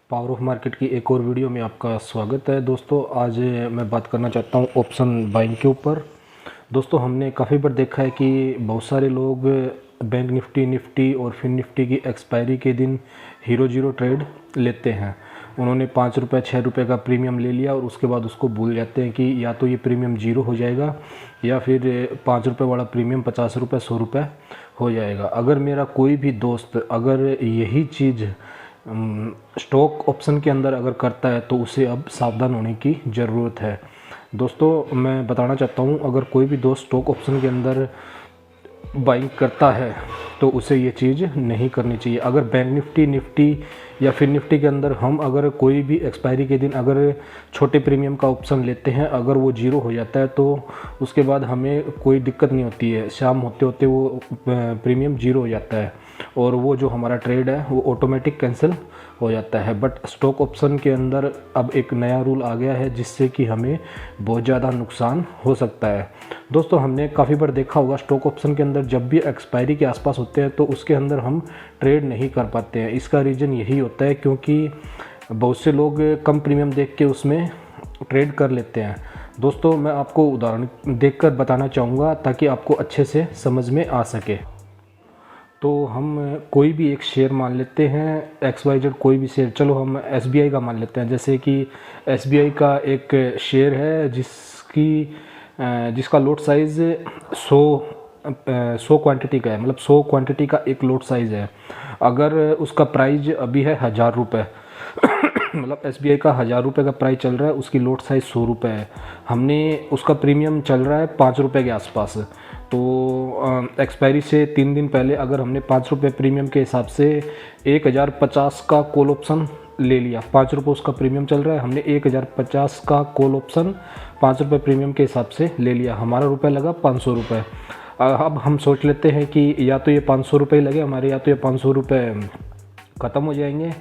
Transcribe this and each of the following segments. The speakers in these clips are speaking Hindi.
पावर ऑफ मार्केट की एक और वीडियो में आपका स्वागत है। दोस्तों, आज मैं बात करना चाहता हूँ ऑप्शन बाइंग के ऊपर। दोस्तों, हमने काफ़ी बार देखा है कि बहुत सारे लोग बैंक निफ्टी और फिन निफ्टी की एक्सपायरी के दिन हीरो जीरो ट्रेड लेते हैं। उन्होंने 5 रुपये 6 रुपये का प्रीमियम ले लिया और उसके बाद उसको भूल जाते हैं कि या तो ये प्रीमियम जीरो हो जाएगा या फिर 5 रुपये वाला प्रीमियम 50 रुपये 100 रुपये हो जाएगा। अगर मेरा कोई भी दोस्त अगर यही चीज़ स्टॉक ऑप्शन के अंदर अगर करता है तो उसे अब सावधान होने की ज़रूरत है। दोस्तों, मैं बताना चाहता हूँ, अगर कोई भी दोस्त स्टॉक ऑप्शन के अंदर बाइंग करता है तो उसे ये चीज़ नहीं करनी चाहिए। अगर बैंक निफ्टी या फिर निफ्टी के अंदर हम अगर कोई भी एक्सपायरी के दिन अगर छोटे प्रीमियम का ऑप्शन लेते हैं, अगर वो जीरो हो जाता है तो उसके बाद हमें कोई दिक्कत नहीं होती है। शाम होते होते वो प्रीमियम जीरो हो जाता है और वो जो हमारा ट्रेड है वो ऑटोमेटिक कैंसिल हो जाता है। बट स्टॉक ऑप्शन के अंदर अब एक नया रूल आ गया है जिससे कि हमें बहुत ज़्यादा नुकसान हो सकता है। दोस्तों, हमने काफ़ी बार देखा होगा स्टॉक ऑप्शन के अंदर जब भी एक्सपायरी के आसपास होते हैं तो उसके अंदर हम ट्रेड नहीं कर पाते हैं। इसका रीज़न यही होता है क्योंकि बहुत से लोग कम प्रीमियम देख के उसमें ट्रेड कर लेते हैं। दोस्तों, मैं आपको उदाहरण देखकर बताना चाहूँगा ताकि आपको अच्छे से समझ में आ सके। तो हम कोई भी एक शेयर मान लेते हैं, XYZ कोई भी शेयर, चलो हम SBI का मान लेते हैं। जैसे कि SBI का एक शेयर है जिसका लोट साइज़ 100 क्वांटिटी का है, मतलब 100 क्वांटिटी का एक लोट साइज़ है। अगर उसका प्राइस अभी है 1000 रुपये मतलब SBI का 1000 रुपये का प्राइस चल रहा है, उसकी लोट साइज़ 100 रुपये है। हमने उसका प्रीमियम चल रहा है 5 रुपये के आसपास। तो एक्सपायरी से 3 दिन पहले अगर हमने 5 रुपये प्रीमियम के हिसाब से 1050 का कॉल ऑप्शन ले लिया, 5 रुपये उसका प्रीमियम चल रहा है, हमने 1050 का कॉल ऑप्शन 5 रुपये प्रीमियम के हिसाब से ले लिया, हमारा रुपये लगा 500 रुपये। अब हम सोच लेते हैं कि या तो ये 500 रुपये लगे हमारे, या तो ये 500 रुपये ख़त्म हो जाएंगे,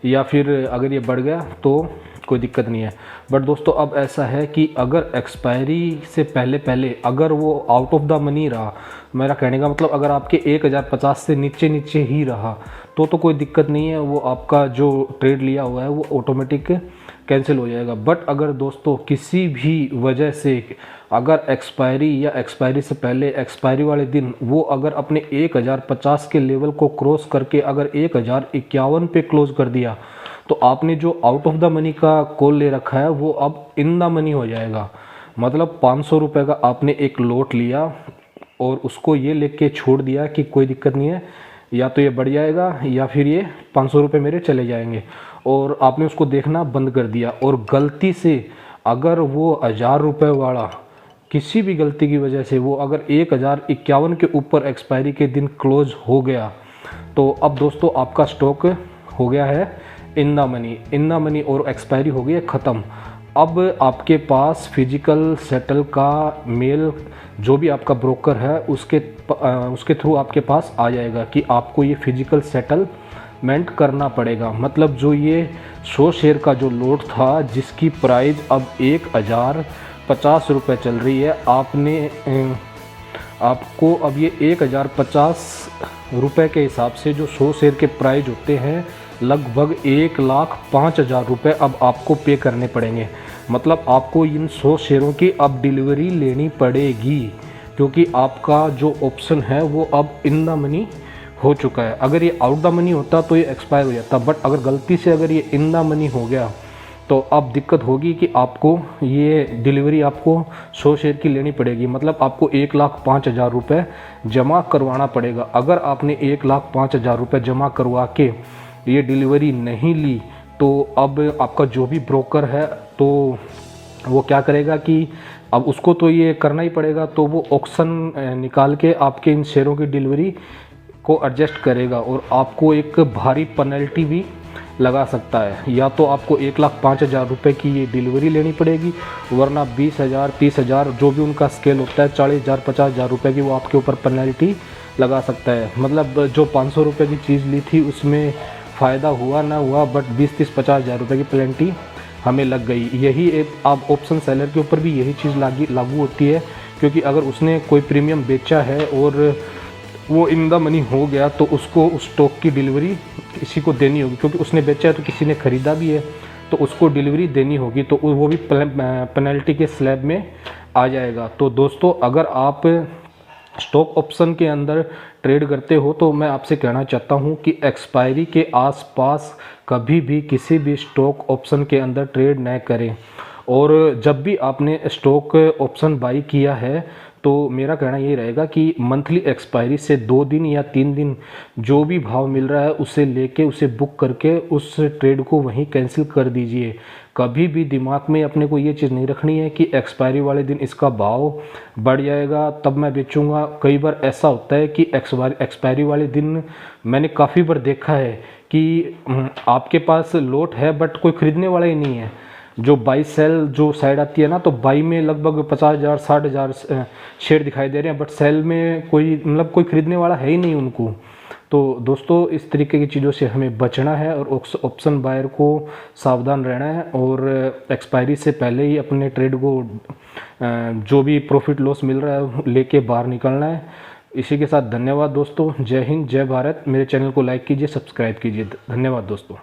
या फिर अगर ये बढ़ गया तो कोई दिक्कत नहीं है। बट दोस्तों, अब ऐसा है कि अगर एक्सपायरी से पहले अगर वो आउट ऑफ द मनी रहा, मेरा कहने का मतलब अगर आपके 1050 से नीचे ही रहा तो कोई दिक्कत नहीं है, वो आपका जो ट्रेड लिया हुआ है वो ऑटोमेटिक कैंसिल हो जाएगा। बट अगर दोस्तों किसी भी वजह से अगर एक्सपायरी या एक्सपायरी से पहले एक्सपायरी वाले दिन वो अगर अपने 1050 के लेवल को क्रॉस करके अगर 1051 पे क्लोज कर दिया तो आपने जो आउट ऑफ द मनी का कॉल ले रखा है वो अब इन द मनी हो जाएगा। मतलब 500 रुपये का आपने एक लोट लिया और उसको ये लेके छोड़ दिया कि कोई दिक्कत नहीं है, या तो ये बढ़ जाएगा या फिर ये 500 रुपये मेरे चले जाएंगे, और आपने उसको देखना बंद कर दिया। और गलती से अगर वो 1000 रुपये वाला किसी भी गलती की वजह से वो अगर 1051 के ऊपर एक्सपायरी के दिन क्लोज हो गया तो अब दोस्तों आपका स्टॉक हो गया है इन द मनी और एक्सपायरी हो गई है ख़त्म। अब आपके पास फिजिकल सेटल का मेल जो भी आपका ब्रोकर है उसके थ्रू आपके पास आ जाएगा कि आपको ये फिजिकल सेटलमेंट करना पड़ेगा। मतलब जो ये 100 शेयर का जो लोट था जिसकी प्राइस अब 1050 रुपये चल रही है, आपको अब ये 1050 रुपये के हिसाब से जो 100 शेयर के प्राइस होते हैं लगभग 1,05,000 रुपये अब आपको पे करने पड़ेंगे। मतलब आपको इन 100 शेयरों की अब डिलीवरी लेनी पड़ेगी क्योंकि आपका जो ऑप्शन है वो अब इन द मनी हो चुका है। अगर ये आउट द मनी होता तो ये एक्सपायर हो जाता, बट अगर गलती से अगर ये इन द मनी हो गया तो अब दिक्कत होगी कि आपको ये डिलीवरी आपको 100 शेयर की लेनी पड़ेगी। मतलब आपको 1,05,000 रुपये जमा करवाना पड़ेगा। अगर आपने 1,05,000 रुपये जमा करवा के ये डिलीवरी नहीं ली तो अब आपका जो भी ब्रोकर है तो वो क्या करेगा कि अब उसको तो ये करना ही पड़ेगा, तो वो ऑक्शन निकाल के आपके इन शेयरों की डिलीवरी को एडजस्ट करेगा और आपको एक भारी पेनल्टी भी लगा सकता है। या तो आपको 1,05,000 रुपये की ये डिलीवरी लेनी पड़ेगी, वरना 20,000 30,000 जो भी उनका स्केल होता है 40,000 50,000 रुपये की वो आपके ऊपर पेनल्टी लगा सकता है। मतलब जो 500 रुपये की चीज़ ली थी उसमें फ़ायदा हुआ ना हुआ, बट 20-30-50,000 रुपये की पेनल्टी हमें लग गई। यही एक आप ऑप्शन सेलर के ऊपर भी यही चीज़ लागू होती है, क्योंकि अगर उसने कोई प्रीमियम बेचा है और वो इन द मनी हो गया तो उसको उस स्टॉक की डिलीवरी किसी को देनी होगी, क्योंकि उसने बेचा है तो किसी ने ख़रीदा भी है, तो उसको डिलीवरी देनी होगी, तो वो भी पेनल्टी के स्लैब में आ जाएगा। तो दोस्तों अगर आप स्टॉक ऑप्शन के अंदर ट्रेड करते हो तो मैं आपसे कहना चाहता हूं कि एक्सपायरी के आसपास कभी भी किसी भी स्टॉक ऑप्शन के अंदर ट्रेड न करें। और जब भी आपने स्टॉक ऑप्शन बाई किया है तो मेरा कहना यही रहेगा कि मंथली एक्सपायरी से 2 दिन या 3 दिन जो भी भाव मिल रहा है उसे लेके उसे बुक करके उस ट्रेड को वहीं कैंसिल कर दीजिए। कभी भी दिमाग में अपने को ये चीज़ नहीं रखनी है कि एक्सपायरी वाले दिन इसका भाव बढ़ जाएगा तब मैं बेचूंगा। कई बार ऐसा होता है कि एक्सपायरी वाले दिन मैंने काफ़ी बार देखा है कि आपके पास लोट है बट कोई ख़रीदने वाला ही नहीं है। जो बाई सेल जो साइड आती है ना, तो बाई में लगभग 50,000 60,000 शेयर दिखाई दे रहे हैं, बट सेल में कोई मतलब कोई ख़रीदने वाला है ही नहीं उनको। तो दोस्तों इस तरीके की चीज़ों से हमें बचना है और ऑप्शन बायर को सावधान रहना है और एक्सपायरी से पहले ही अपने ट्रेड को जो भी प्रॉफिट लॉस मिल रहा है लेके बाहर निकलना है। इसी के साथ धन्यवाद दोस्तों। जय हिंद, जय भारत। मेरे चैनल को लाइक कीजिए, सब्सक्राइब कीजिए। धन्यवाद दोस्तों।